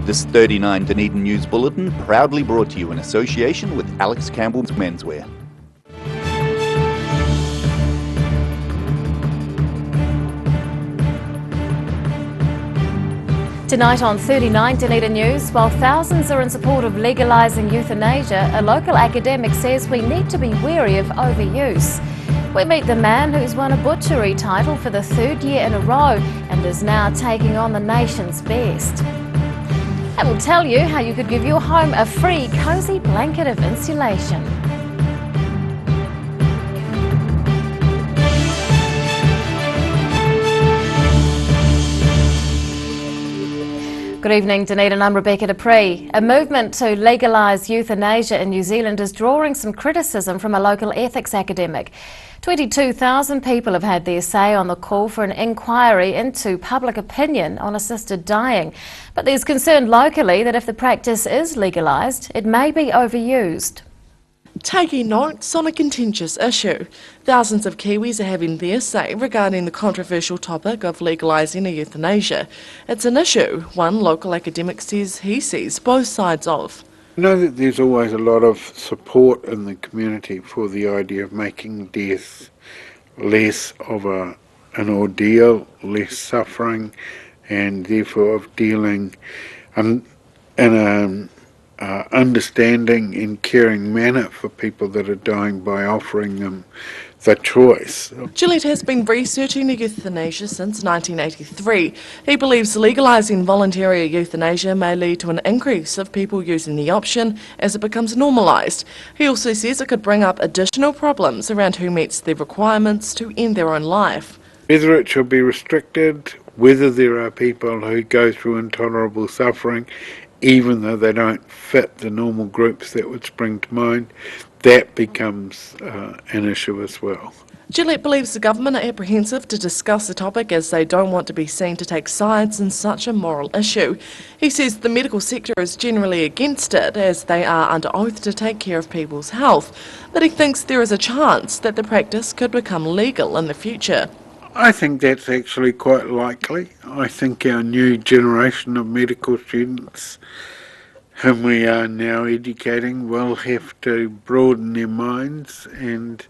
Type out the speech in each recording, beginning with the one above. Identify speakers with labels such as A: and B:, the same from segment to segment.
A: This 39 Dunedin News Bulletin proudly brought to you in association with Alex Campbell's Menswear.
B: Tonight on 39 Dunedin News, while thousands are in support of legalising euthanasia, a local academic says we need to be wary of overuse. We meet the man who's won a butchery title for the third year in a row and is now taking on the nation's best. And we'll tell you how you could give your home a free cosy blanket of insulation. Good evening, Dunedin. I'm Rebecca Dupree. A movement to legalise euthanasia in New Zealand is drawing some criticism from a local ethics academic. 22,000 people have had their say on the call for an inquiry into public opinion on assisted dying. But there's concern locally that if the practice is legalised, it may be overused.
C: Taking notes on a contentious issue. Thousands of Kiwis are having their say regarding the controversial topic of legalising euthanasia. It's an issue one local academic says he sees both sides of.
D: I know that there's always a lot of support in the community for the idea of making death less of an ordeal, less suffering, and therefore of dealing in an understanding and caring manner for people that are dying by offering them the choice.
C: Gillette has been researching euthanasia since 1983. He believes legalising voluntary euthanasia may lead to an increase of people using the option as it becomes normalised. He also says it could bring up additional problems around who meets the requirements to end their own life.
D: Whether it should be restricted, whether there are people who go through intolerable suffering, even though they don't fit the normal groups that would spring to mind, that becomes an issue as well.
C: Gillette believes the government are apprehensive to discuss the topic as they don't want to be seen to take sides in such a moral issue. He says the medical sector is generally against it as they are under oath to take care of people's health, but he thinks there is a chance that the practice could become legal in the future.
D: I think that's actually quite likely. I think our new generation of medical students whom we are now educating will have to broaden their minds and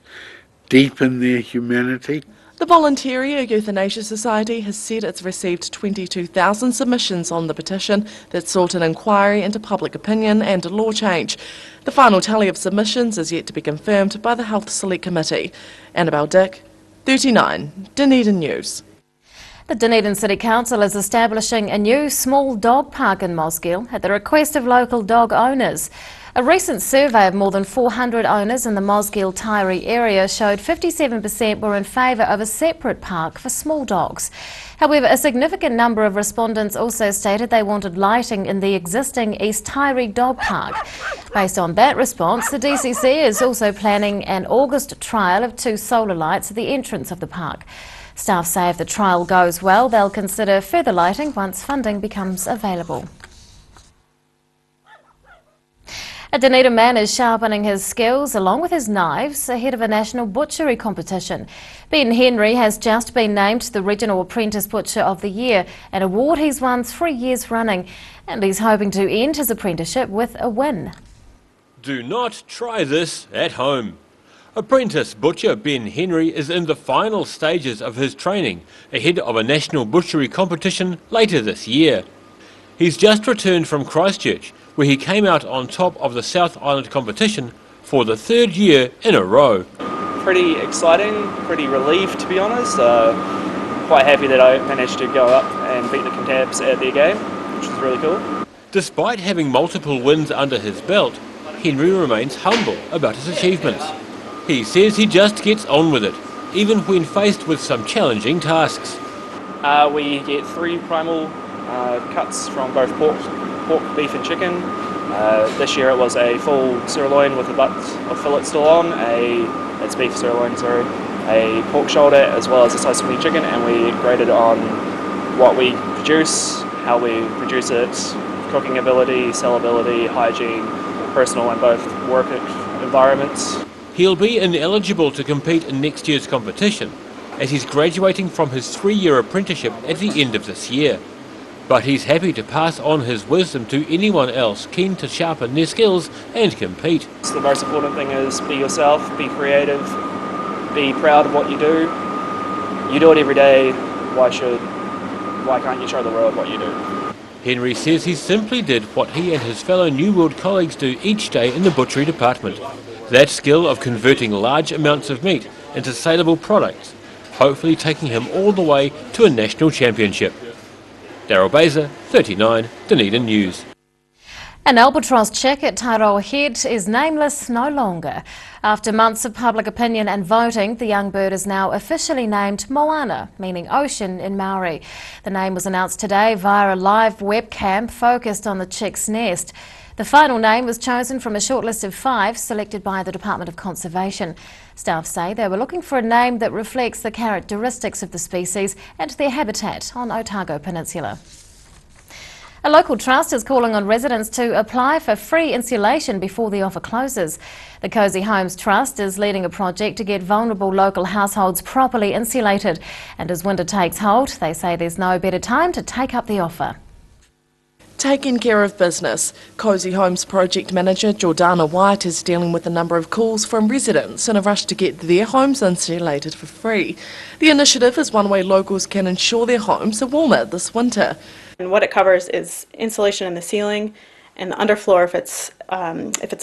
D: deepen their humanity.
C: The Voluntary Euthanasia Society has said it's received 22,000 submissions on the petition that sought an inquiry into public opinion and a law change. The final tally of submissions is yet to be confirmed by the Health Select Committee. Annabelle Dick, 39 Dunedin News.
B: The Dunedin City Council is establishing a new small dog park in Mosgiel at the request of local dog owners. A recent survey of more than 400 owners in the Mosgiel-Tyree area showed 57% were in favour of a separate park for small dogs. However, a significant number of respondents also stated they wanted lighting in the existing East Tyree Dog Park. Based on that response, the DCC is also planning an August trial of 2 solar lights at the entrance of the park. Staff say if the trial goes well, they'll consider further lighting once funding becomes available. A Dunedin man is sharpening his skills along with his knives ahead of a national butchery competition. Ben Henry has just been named the Regional Apprentice Butcher of the Year, an award he's won 3 years running, and he's hoping to end his apprenticeship with a win.
E: Do not try this at home. Apprentice butcher Ben Henry is in the final stages of his training ahead of a national butchery competition later this year. He's just returned from Christchurch, where he came out on top of the South Island competition for the 3rd year in a row.
F: Pretty exciting, pretty relieved to be honest. Quite happy that I managed to go up and beat the Cantabs at their game, which was really cool.
E: Despite having multiple wins under his belt, Henry remains humble about his achievements. He says he just gets on with it, even when faced with some challenging tasks.
F: We get 3 primal cuts from both pork, beef and chicken. This year it was a full sirloin with a butt of fillet still on, it's beef sirloin, sorry, a pork shoulder as well as a slice of meat chicken, and we graded on what we produce, how we produce it, cooking ability, sellability, hygiene, personal and both work environments.
E: He'll be ineligible to compete in next year's competition, as he's graduating from his 3-year apprenticeship at the end of this year. But he's happy to pass on his wisdom to anyone else keen to sharpen their skills and compete.
F: The most important thing is be yourself, be creative, be proud of what you do. You do it every day, why can't you show the world what you do?
E: Henry says he simply did what he and his fellow New World colleagues do each day in the butchery department. That skill of converting large amounts of meat into saleable products, hopefully taking him all the way to a national championship. Daryl Baser, 39, Dunedin News.
B: An albatross chick at Tairoa Head is nameless no longer. After months of public opinion and voting, the young bird is now officially named Moana, meaning ocean in Maori. The name was announced today via a live webcam focused on the chick's nest. The final name was chosen from a shortlist of 5 selected by the Department of Conservation. Staff say they were looking for a name that reflects the characteristics of the species and their habitat on Otago Peninsula. A local trust is calling on residents to apply for free insulation before the offer closes. The Cozy Homes Trust is leading a project to get vulnerable local households properly insulated. And as winter takes hold, they say there's no better time to take up the offer.
C: Taking care of business. Cozy Homes Project Manager Jordana White is dealing with a number of calls from residents in a rush to get their homes insulated for free. The initiative is one way locals can ensure their homes are warmer this winter.
G: And what it covers is insulation in the ceiling and the underfloor if it's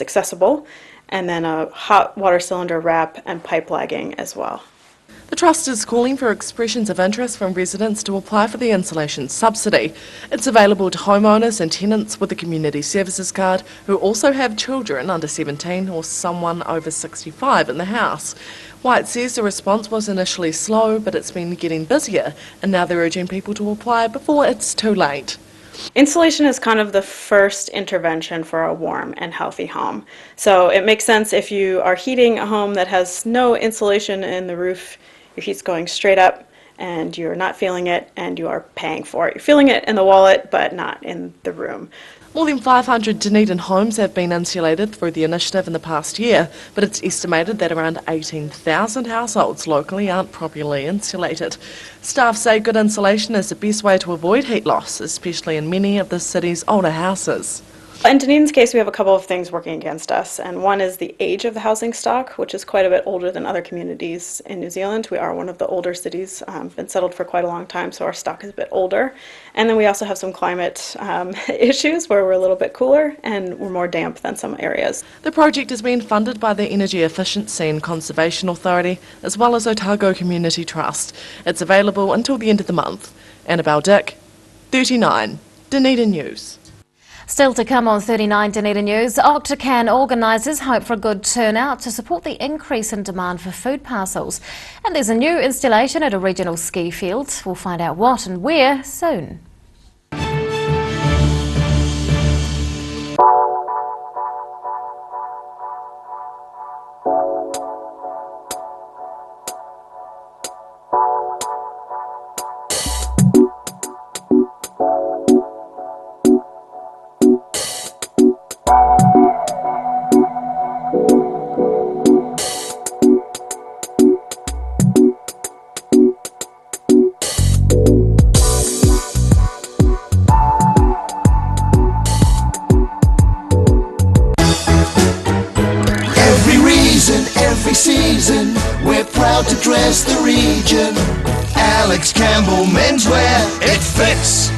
G: accessible, and then a hot water cylinder wrap and pipe lagging as well.
C: The Trust is calling for expressions of interest from residents to apply for the insulation subsidy. It's available to homeowners and tenants with a community services card who also have children under 17 or someone over 65 in the house. White says the response was initially slow, but it's been getting busier, and now they're urging people to apply before it's too late.
G: Insulation is kind of the first intervention for a warm and healthy home. So it makes sense if you are heating a home that has no insulation in the roof, your heat's going straight up and you're not feeling it and you are paying for it. You're feeling it in the wallet but not in the room.
C: More than 500 Dunedin homes have been insulated through the initiative in the past year, but it's estimated that around 18,000 households locally aren't properly insulated. Staff say good insulation is the best way to avoid heat loss, especially in many of the city's older houses.
G: In Dunedin's case, we have a couple of things working against us, and one is the age of the housing stock, which is quite a bit older than other communities in New Zealand. We are one of the older cities, been settled for quite a long time, so our stock is a bit older. And then we also have some climate issues where we're a little bit cooler and we're more damp than some areas.
C: The project has been funded by the Energy Efficiency and Conservation Authority, as well as Otago Community Trust. It's available until the end of the month. Annabelle Dick, 39, Dunedin News.
B: Still to come on 39 Dunedin News, Octacan organisers hope for a good turnout to support the increase in demand for food parcels. And there's a new installation at a regional ski field. We'll find out what and where soon.
H: Every season, we're proud to dress the region. Alex Campbell menswear, it fits.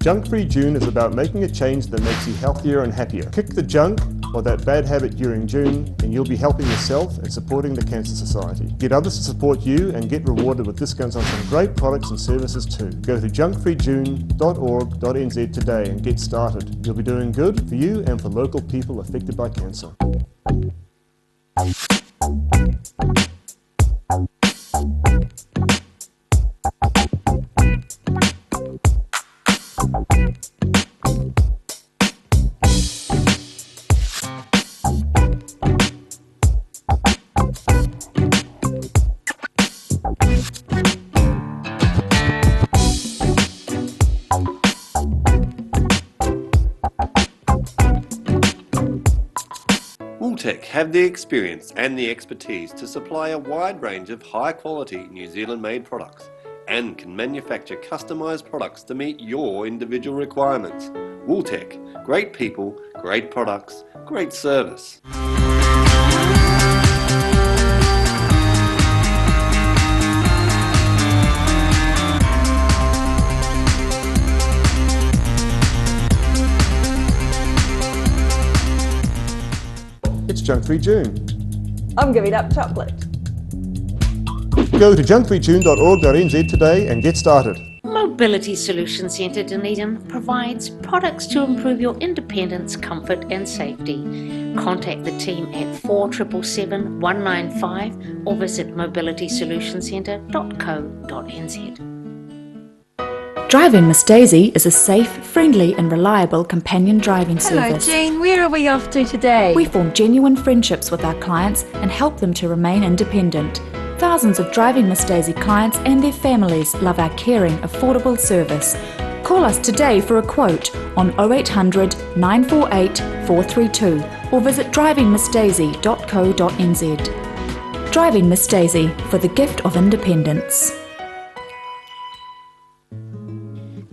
I: Junk-free June is about making a change that makes you healthier and happier. Kick the junk or that bad habit during June and you'll be helping yourself and supporting the Cancer Society. Get others to support you and get rewarded with discounts on some great products and services too. Go to junkfreejune.org.nz today and get started. You'll be doing good for you and for local people affected by cancer.
J: Wooltech have the experience and the expertise to supply a wide range of high-quality New Zealand-made products and can manufacture customised products to meet your individual requirements. Wooltech, great people, great products, great service.
I: It's Junk-Free June.
K: I'm giving up chocolate.
I: Go to junkfreejune.org.nz today and get started.
L: Mobility Solutions Centre Dunedin provides products to improve your independence, comfort and safety. Contact the team at 4777 195 or visit mobilitysolutioncentre.co.nz.
M: Driving Miss Daisy is a safe, friendly and reliable companion driving service.
K: Hello Jean, where are we off to today?
M: We form genuine friendships with our clients and help them to remain independent. Thousands of Driving Miss Daisy clients and their families love our caring, affordable service. Call us today for a quote on 0800 948 432 or visit drivingmissdaisy.co.nz. Driving Miss Daisy, for the gift of independence.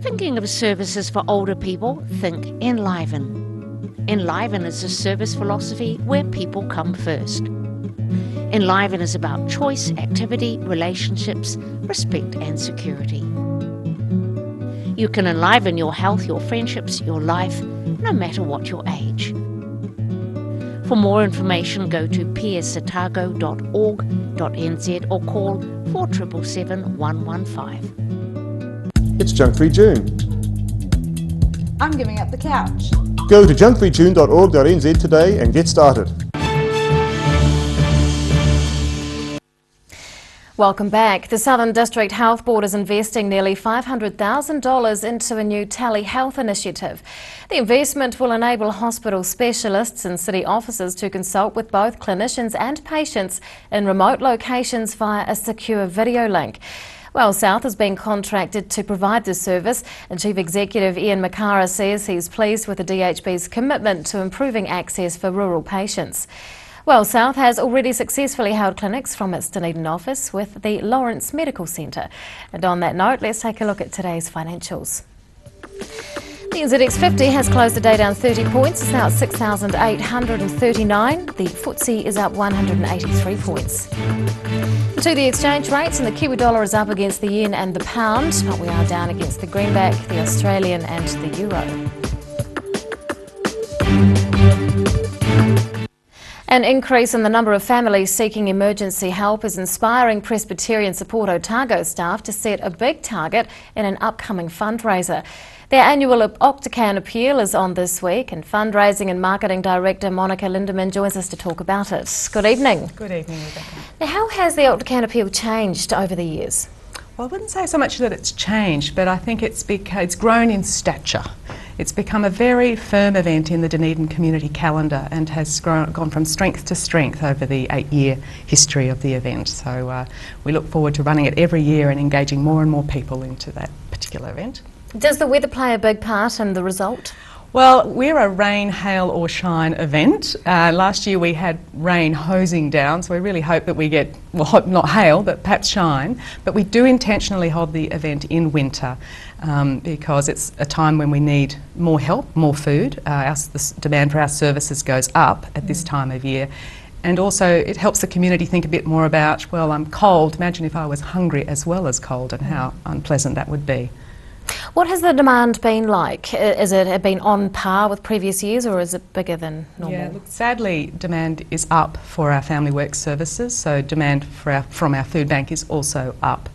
L: Thinking of services for older people? Think Enliven. Enliven is a service philosophy where people come first. Enliven is about choice, activity, relationships, respect and security. You can enliven your health, your friendships, your life, no matter what your age. For more information, go to psotago.org.nz or call 4777 115.
I: It's Junk-Free June.
K: I'm giving up the couch.
I: Go to junkfreejune.org.nz today and get started.
B: Welcome back. The Southern District Health Board is investing nearly $500,000 into a new Telehealth initiative. The investment will enable hospital specialists and city officers to consult with both clinicians and patients in remote locations via a secure video link. Well South has been contracted to provide this service, and Chief Executive Ian Makara says he's pleased with the DHB's commitment to improving access for rural patients. Well South has already successfully held clinics from its Dunedin office with the Lawrence Medical Centre. And on that note, let's take a look at today's financials. The NZX 50 has closed the day down 30 points. It's now at 6,839. The FTSE is up 183 points. To the exchange rates, and the Kiwi dollar is up against the yen and the pound, but we are down against the greenback, the Australian and the euro. An increase in the number of families seeking emergency help is inspiring Presbyterian Support Otago staff to set a big target in an upcoming fundraiser. Their annual Octacan appeal is on this week, and Fundraising and Marketing Director Monica Lindemann joins us to talk about it. Good evening.
N: Good evening, Rebecca.
B: Now, how has the Octacan appeal changed over the years?
N: Well, I wouldn't say so much that it's changed, but I think it's grown in stature. It's become a very firm event in the Dunedin community calendar and has gone from strength to strength over the 8-year history of the event. So we look forward to running it every year and engaging more and more people into that particular event.
B: Does the weather play a big part in the result?
N: Well, we're a rain, hail or shine event. Last year we had rain hosing down, so we really hope that we get, well, not hail, but perhaps shine. But we do intentionally hold the event in winter because it's a time when we need more help, more food. The demand for our services goes up at this time of year. And also it helps the community think a bit more about, well, I'm cold, imagine if I was hungry as well as cold, and how unpleasant that would be.
B: What has the demand been like? Has it been on par with previous years, or is it bigger than normal?
N: Yeah, look, sadly demand is up for our family work services, so demand from our food bank is also up.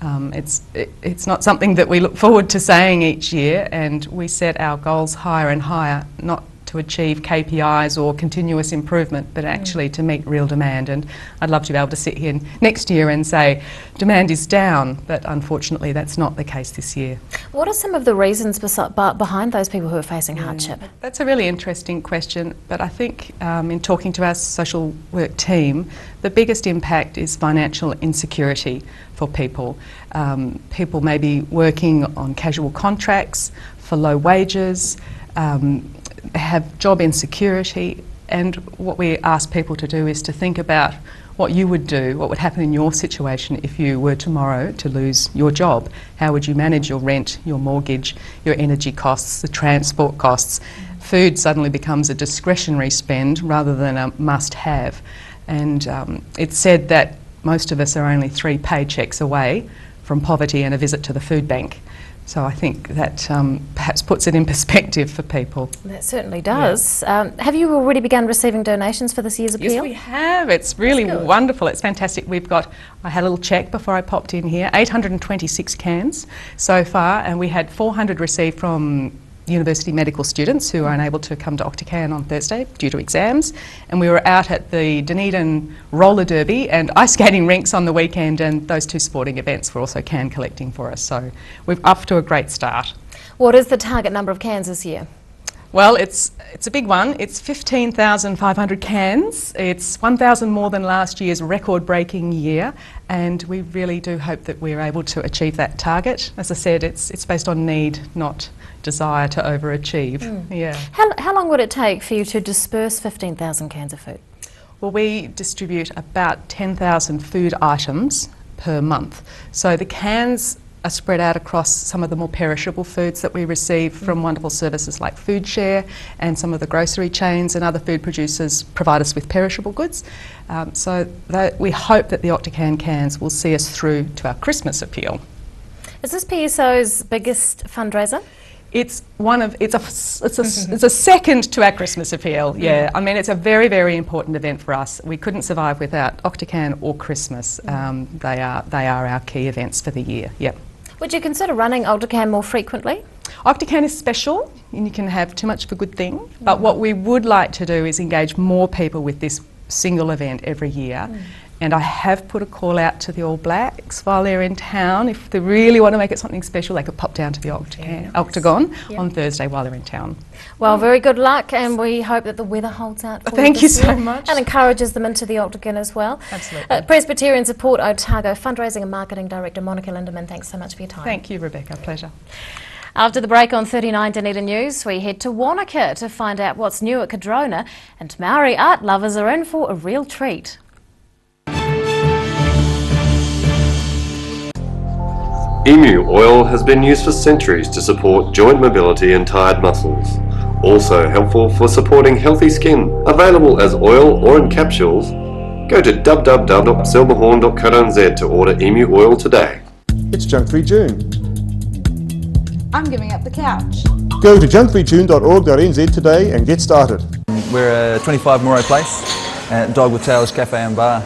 N: It's not something that we look forward to saying each year, and we set our goals higher and higher, not to achieve KPIs or continuous improvement, but actually to meet real demand. And I'd love to be able to sit here next year and say demand is down, but unfortunately that's not the case this year.
B: What are some of the reasons behind those people who are facing hardship?
N: That's a really interesting question, but I think in talking to our social work team, the biggest impact is financial insecurity for people. People may be working on casual contracts for low wages, have job insecurity, And what we ask people to do is to think about what you would do, what would happen in your situation if you were tomorrow to lose your job. How would you manage your rent, your mortgage, your energy costs, the transport costs? Food suddenly becomes a discretionary spend rather than a must-have. And it's said that most of us are only 3 paychecks away from poverty and a visit to the food bank. So I think that perhaps puts it in perspective for people.
B: That certainly does. Yeah. Have you already begun receiving donations for this year's appeal?
N: Yes, we have. It's really wonderful. It's fantastic. I had a little check before I popped in here, 826 cans so far, and we had 400 received from university medical students who are unable to come to Otago on Thursday due to exams, and we were out at the Dunedin roller derby and ice skating rinks on the weekend, and those 2 sporting events were also can collecting for us, so we're up to a great start.
B: What is the target number of cans this year?
N: Well, it's a big one. It's 15,500 cans. It's 1,000 more than last year's record-breaking year, and we really do hope that we're able to achieve that target. As I said, it's based on need, not desire to overachieve. Yeah.
B: How long would it take for you to disperse 15,000 cans of food?
N: Well, we distribute about 10,000 food items per month. So the cans are spread out across some of the more perishable foods that we receive from wonderful services like Food Share, and some of the grocery chains and other food producers provide us with perishable goods. So we hope that the Octacan cans will see us through to our Christmas appeal.
B: Is this PSO's biggest fundraiser?
N: It's a second to our Christmas appeal. Yeah, I mean, it's a very, very important event for us. We couldn't survive without Octacan or Christmas. They are our key events for the year. Yep.
B: Would you consider running Octacan more frequently?
N: Octacan is special, and you can have too much of a good thing. But what we would like to do is engage more people with this single event every year. And I have put a call out to the All Blacks while they're in town. If they really want to make it something special, they could pop down to the Octagon on Thursday while they're in town.
B: Well, very good luck, and we hope that the weather holds out for you.
N: Thank you so much.
B: And encourages them into the Octagon as well.
N: Absolutely.
B: Presbyterian Support Otago Fundraising and Marketing Director Monica Lindeman, thanks so much for your time.
N: Thank you, Rebecca. Pleasure.
B: After the break on 39 Dunedin News, we head to Wanaka to find out what's new at Cadrona, and Maori art lovers are in for a real treat.
J: Emu oil has been used for centuries to support joint mobility and tired muscles. Also helpful for supporting healthy skin. Available as oil or in capsules. Go to www.silverhorn.co.nz to order emu oil today.
I: It's Junk-Free June.
K: I'm giving up the couch.
I: Go to junkfreejune.org.nz today and get started.
O: We're a 25 Moray place at Dog with Tails Cafe and Bar.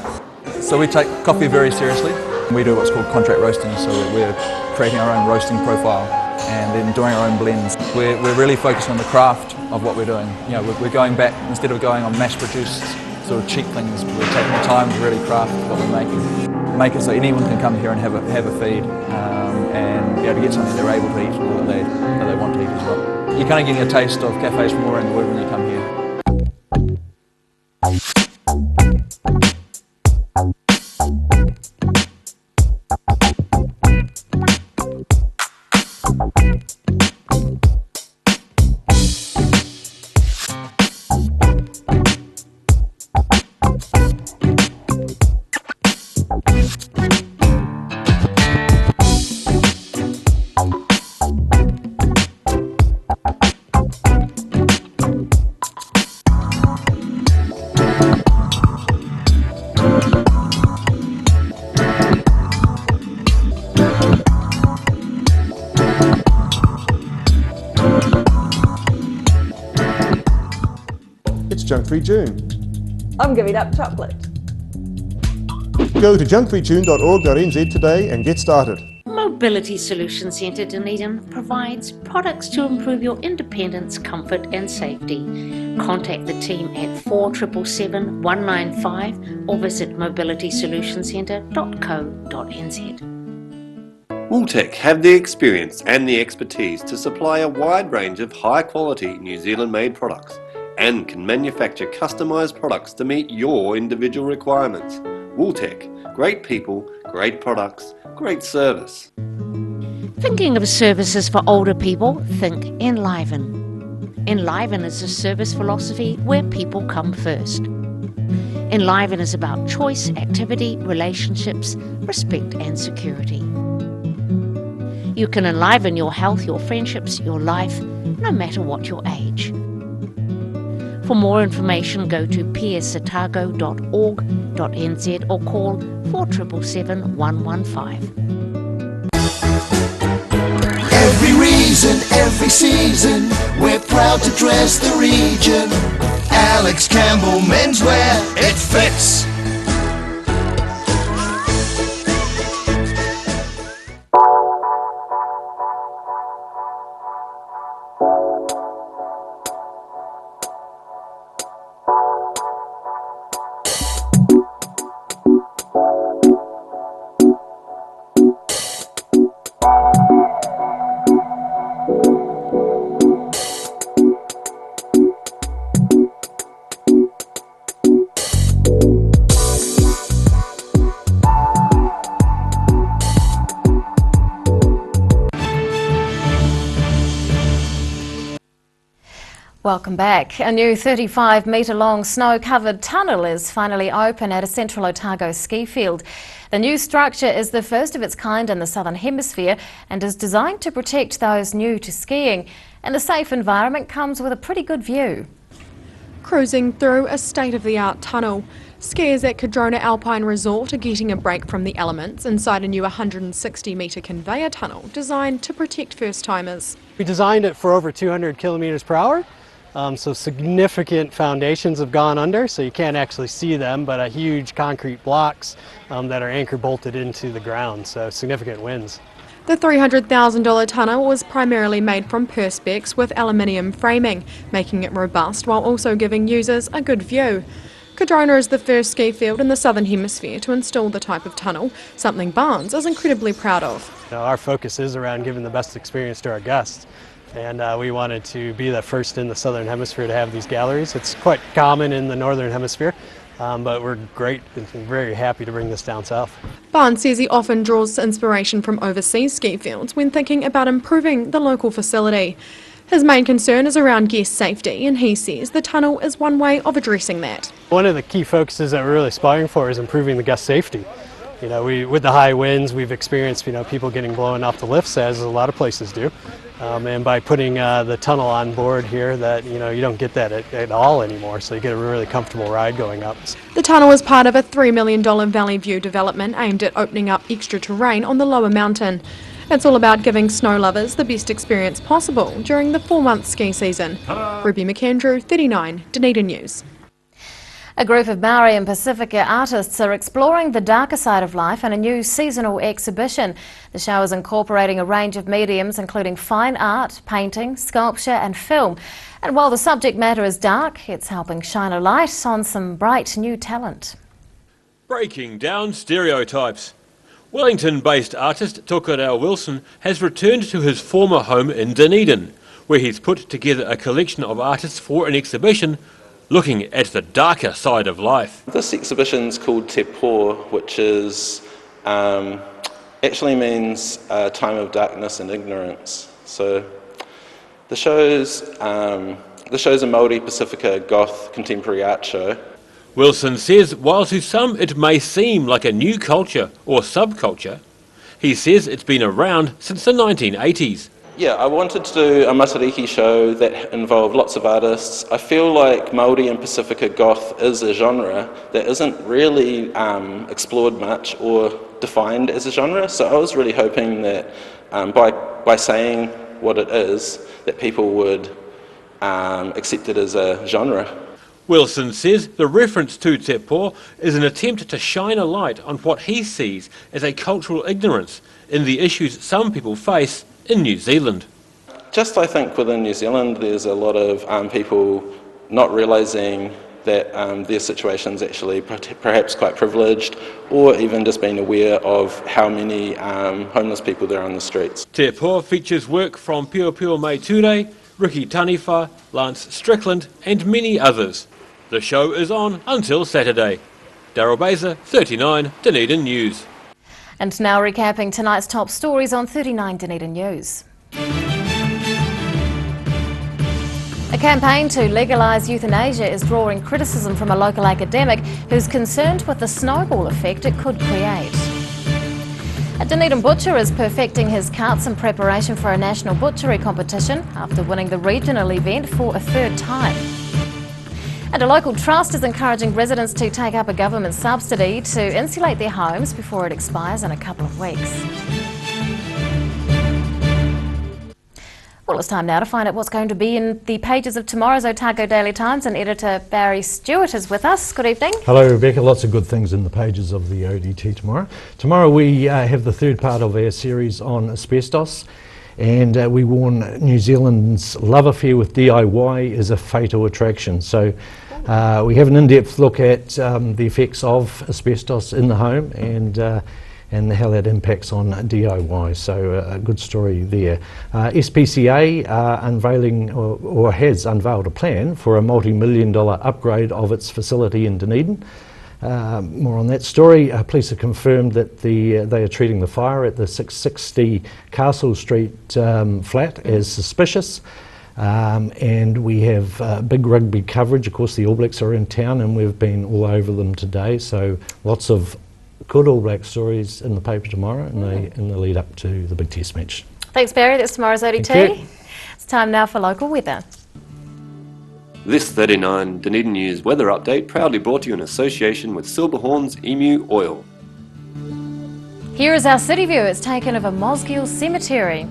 O: So we take coffee very seriously. We do what's called contract roasting, so we're creating our own roasting profile and then doing our own blends. We're really focused on the craft of what we're doing. You know, we're going back, instead of going on mass-produced sort of cheap things, we're taking the time to really craft what we're making. Make it so anyone can come here and have a feed and be able to get something they're able to eat or that they want to eat as well. You're kind of getting a taste of cafes from all around the world when you come here.
I: Junk-Free June.
K: I'm giving up chocolate.
I: Go to junkfreejune.org.nz today and get started.
L: Mobility Solutions Centre Dunedin provides products to improve your independence, comfort and safety. Contact the team at 4777 195 or visit mobilitysolutioncentre.co.nz.
J: Wooltech have the experience and the expertise to supply a wide range of high-quality New Zealand-made products and can manufacture customised products to meet your individual requirements. Wooltech, great people, great products, great service.
L: Thinking of services for older people? Think Enliven. Enliven is a service philosophy where people come first. Enliven is about choice, activity, relationships, respect and security. You can enliven your health, your friendships, your life, no matter what your age. For more information, go to psotago.org.nz or call 4777 115.
H: Every reason, every season, we're proud to dress the region. Alex Campbell Menswear, it fits.
B: Welcome back. A new 35-metre long snow-covered tunnel is finally open at a central Otago ski field. The new structure is the first of its kind in the Southern Hemisphere and is designed to protect those new to skiing. And the safe environment comes with a pretty good view.
P: Cruising through a state-of-the-art tunnel, skiers at Cadrona Alpine Resort are getting a break from the elements inside a new 160-metre conveyor tunnel designed to protect first-timers.
Q: We designed it for over 200 kilometres per hour. So significant foundations have gone under, so you can't actually see them, but huge concrete blocks that are anchor bolted into the ground, so significant winds.
P: The $300,000 tunnel was primarily made from perspex with aluminium framing, making it robust while also giving users a good view. Cadrona is the first ski field in the Southern Hemisphere to install the type of tunnel, something Barnes is incredibly proud of.
Q: Our focus is around giving the best experience to our guests. And we wanted to be the first in the Southern Hemisphere to have these galleries. It's quite common in the Northern Hemisphere, but we're great and very happy to bring this down south.
P: Barnes says he often draws inspiration from overseas ski fields when thinking about improving the local facility. His main concern is around guest safety, and he says the tunnel is one way of addressing that.
Q: One of the key focuses that we're really aspiring for is improving the guest safety. You know, with the high winds, we've experienced, people getting blown off the lifts, as a lot of places do. And by putting the tunnel on board here, that you don't get that at all anymore, so you get a really comfortable ride going up.
P: The tunnel is part of a $3 million Valley View development aimed at opening up extra terrain on the lower mountain. It's all about giving snow lovers the best experience possible during the 4-month ski season. Ruby McAndrew, 39, Dunedin News.
B: A group of Maori and Pacifica artists are exploring the darker side of life in a new seasonal exhibition. The show is incorporating a range of mediums including fine art, painting, sculpture and film. And while the subject matter is dark, it's helping shine a light on some bright new talent.
E: Breaking down stereotypes. Wellington-based artist Tokorau Wilson has returned to his former home in Dunedin, where he's put together a collection of artists for an exhibition looking at the darker side of life.
R: This exhibition's called Te Po, which is actually means a time of darkness and ignorance. So the show's a Māori Pacifica goth contemporary art show.
E: Wilson says while to some it may seem like a new culture or subculture, he says it's been around since the 1980s.
R: Yeah, I wanted to do a Matariki show that involved lots of artists. I feel like Māori and Pacifica goth is a genre that isn't really explored much or defined as a genre, so I was really hoping that by saying what it is, that people would accept it as a genre.
E: Wilson says the reference to Te Po is an attempt to shine a light on what he sees as a cultural ignorance in the issues some people face in New Zealand.
R: Just I think within New Zealand there's a lot of people not realising that their situation's actually perhaps quite privileged, or even just being aware of how many homeless people there are on the streets.
E: Te Po features work from Pio Pio Mai Ture, Ricky Taniwha, Lance Strickland and many others. The show is on until Saturday. Daryl Baser, 39 Dunedin News.
B: And now recapping tonight's top stories on 39 Dunedin News. A campaign to legalise euthanasia is drawing criticism from a local academic who's concerned with the snowball effect it could create. A Dunedin butcher is perfecting his cuts in preparation for a national butchery competition after winning the regional event for a third time. And a local trust is encouraging residents to take up a government subsidy to insulate their homes before it expires in a couple of weeks. Well, it's time now to find out what's going to be in the pages of tomorrow's Otago Daily Times, and editor Barry Stewart is with us. Good evening.
S: Hello, Rebecca. Lots of good things in the pages of the ODT tomorrow. Tomorrow we have the third part of our series on asbestos, and we warn New Zealand's love affair with DIY is a fatal attraction. So we have an in-depth look at the effects of asbestos in the home and how that impacts on DIY. So a good story there. SPCA unveiling or has unveiled a plan for a multi-million-dollar upgrade of its facility in Dunedin. More on that story. Police have confirmed that they are treating the fire at the 660 Castle Street flat as suspicious. And we have big rugby coverage. Of course, the All Blacks are in town and we've been all over them today. So lots of good All Black stories in the paper tomorrow in the lead up to the big test match.
B: Thanks, Barry. That's tomorrow's ODT. It's time now for local weather.
J: This 39 Dunedin News weather update proudly brought to you in association with Silverhorn's Emu Oil.
B: Here is our city view. It's taken of a Mosgiel cemetery.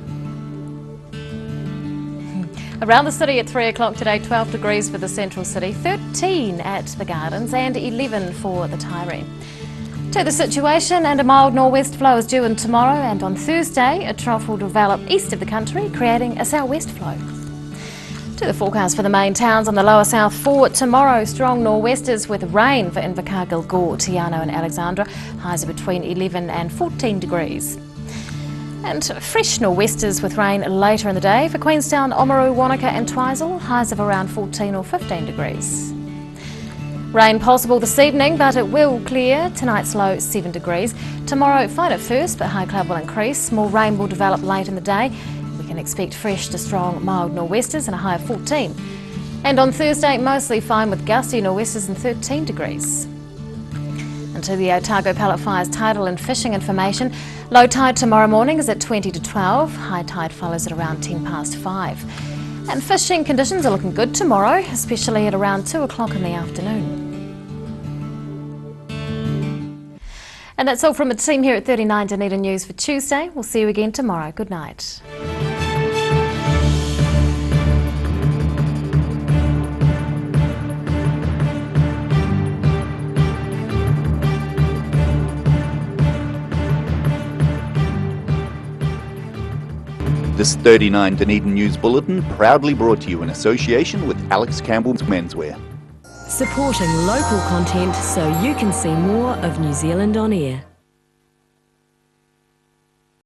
B: Around the city at 3 o'clock today, 12 degrees for the central city, 13 at the Gardens and 11 for the Tyree. To the situation, and a mild nor'west flow is due in tomorrow, and on Thursday a trough will develop east of the country, creating a southwest flow. To the forecast for the main towns on the lower south for tomorrow, strong nor'westers with rain for Invercargill, Gore, Tiano and Alexandra, highs are between 11 and 14 degrees. And fresh nor'westers with rain later in the day for Queenstown, Oamaru, Wanaka and Twizel, highs of around 14 or 15 degrees. Rain possible this evening, but it will clear. Tonight's low 7 degrees. Tomorrow fine at first, but high cloud will increase. More rain will develop late in the day. We can expect fresh to strong mild nor'westers and a high of 14. And on Thursday, mostly fine with gusty nor'westers and 13 degrees. And to the Otago Pallet Fire's tidal and fishing information, low tide tomorrow morning is at 20 to 12. High tide follows at around 10 past 5. And fishing conditions are looking good tomorrow, especially at around 2 o'clock in the afternoon. And that's all from the team here at 39 Dunedin News for Tuesday. We'll see you again tomorrow. Good night.
A: This 39 Dunedin News Bulletin proudly brought to you in association with Alex Campbell's Menswear.
T: Supporting local content so you can see more of New Zealand on air.